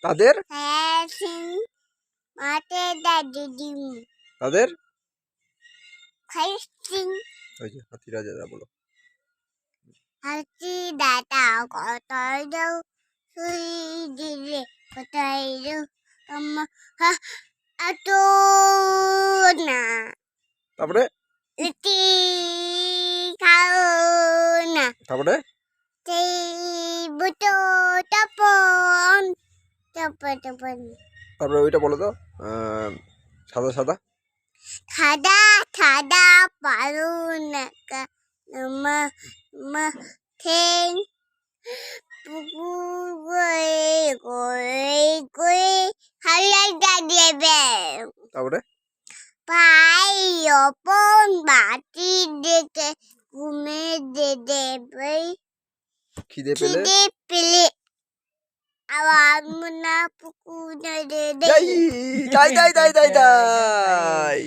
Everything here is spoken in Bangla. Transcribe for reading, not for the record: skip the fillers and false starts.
তাদের তাদের ওই যে হাতি রাজারা বলো হাতি দাদা কোথায় যাও সুই দিলে কোথায় যাও এত না তারপরে রুটি খাও না তারপরে সেই বুটো তপন তপন তপন তারপরে ওইটা বলো তো সাদা সাদা খাদা খাদা পারু না মা মা ঠেং পুকুর করে হালাই দেবে তারপরে পাই অপন বাটি দেখে ঘুমে দেবে খিদে পেলে পেলে আবার মনা পুকুর যাই যাই যাই যাই যাই যাই